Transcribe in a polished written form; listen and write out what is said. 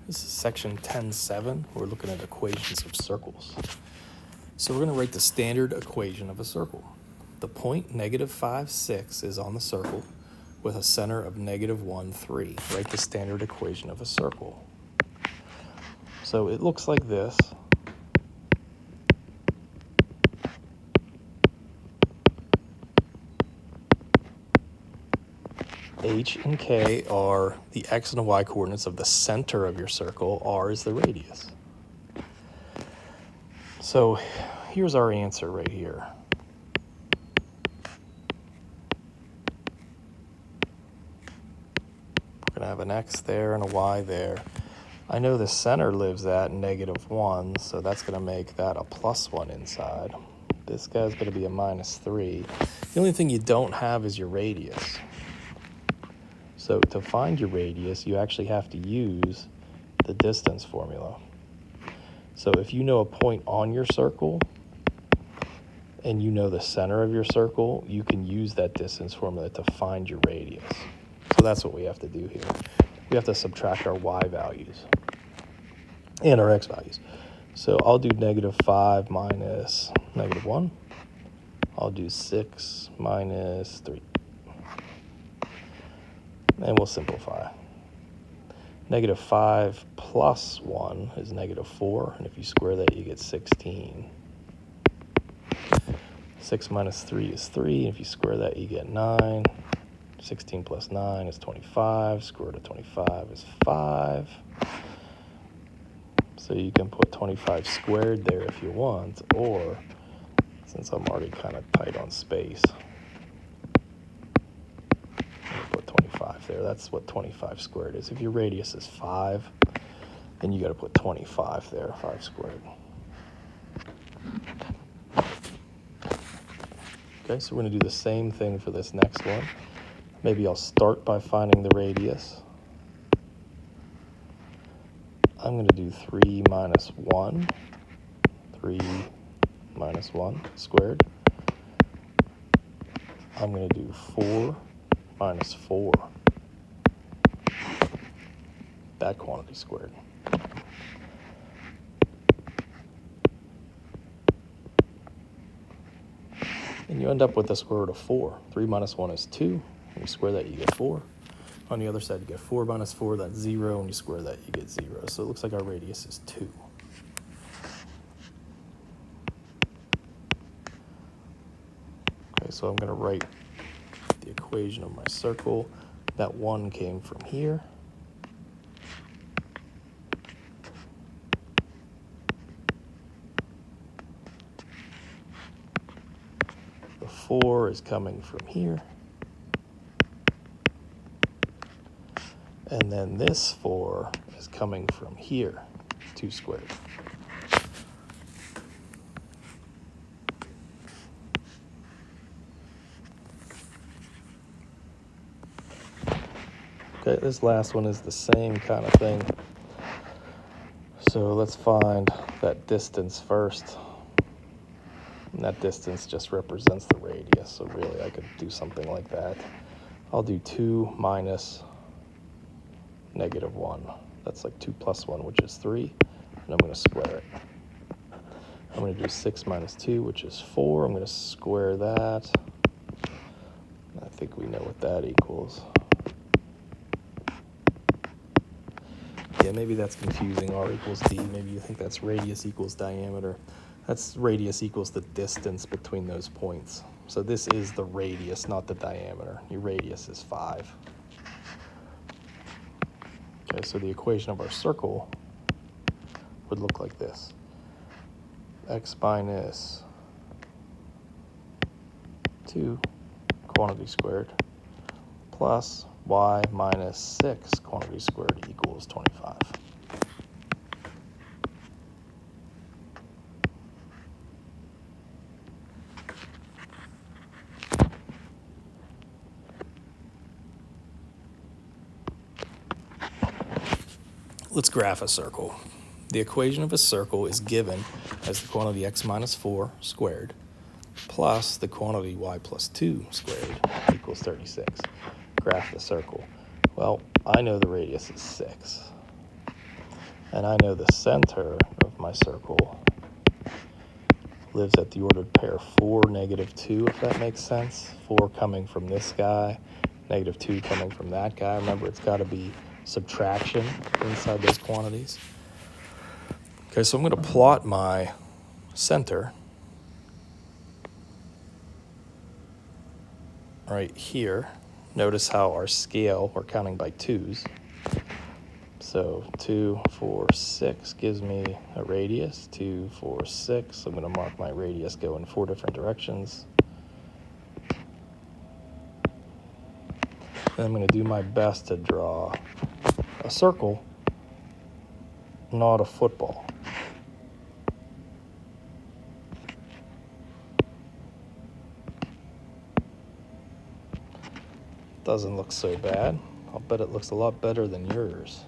This is section 10.7. We're looking at equations of circles. So we're going to write the standard equation of a circle. The point -5, 6 is on the circle with a center of -1, 3. Write the standard equation of a circle. So it looks like this. H and K are the x and y coordinates of the center of your circle. R is the radius. So here's our answer right here. We're going to have an x there and a y there. I know the center lives at -1, so that's going to make that a +1 inside. This guy's going to be a -3. The only thing you don't have is your radius. So to find your radius, you actually have to use the distance formula. So if you know a point on your circle and you know the center of your circle, you can use that distance formula to find your radius. So that's what we have to do here. We have to subtract our y values and our x values. So I'll do -5 minus -1. I'll do 6 minus 3. And we'll simplify. -5 plus 1 is -4, and if you square that, you get 16. 6 minus 3 is 3, and if you square that, you get 9. 16 plus 9 is 25. Square root of 25 is 5. So you can put 25 squared there if you want, or since I'm already kind of tight on space, put 25 there. That's what 25 squared is. If your radius is 5, then you got to put 25 there, 5 squared. Okay, so we're going to do the same thing for this next one. Maybe I'll start by finding the radius. I'm going to do 3 minus 1. 3 minus 1 squared. I'm going to do 4 minus 4. That quantity squared. And you end up with the square root of 4. 3 minus 1 is 2. When you square that, you get 4. On the other side, you get 4 minus 4, that's 0. When you square that, you get 0. So it looks like our radius is 2. Okay, so I'm going to write the equation of my circle. That 1 came from here. The 4 is coming from here. And then this 4 is coming from here, 2 squared. Okay, this last one is the same kind of thing. So let's find that distance first. And that distance just represents the radius, so really I could do something like that. I'll do 2 minus -1. That's like 2 plus 1, which is 3, and I'm going to square it. I'm going to do 6 minus 2, which is 4. I'm going to square that. I think we know what that equals. Yeah, maybe that's confusing. R equals D. Maybe you think that's radius equals diameter. That's radius equals the distance between those points. So this is the radius, not the diameter. Your radius is 5. Okay, so the equation of our circle would look like this. X minus 2 quantity squared plus y minus 6 quantity squared equals 25. Let's graph a circle. The equation of a circle is given as the quantity x minus 4 squared plus the quantity y plus 2 squared equals 36. Graph the circle. Well, I know the radius is 6. And I know the center of my circle lives at the ordered pair 4, -2, if that makes sense. 4 coming from this guy, -2 coming from that guy. Remember, it's got to be subtraction inside those quantities. Okay, so I'm going to plot my center right here. Notice how our scale, we're counting by 2s. So 2, 4, 6 gives me a radius. 2, 4, 6. I'm going to mark my radius go in 4 different directions. Then I'm going to do my best to draw a circle, not a football. Doesn't look so bad. I'll bet it looks a lot better than yours.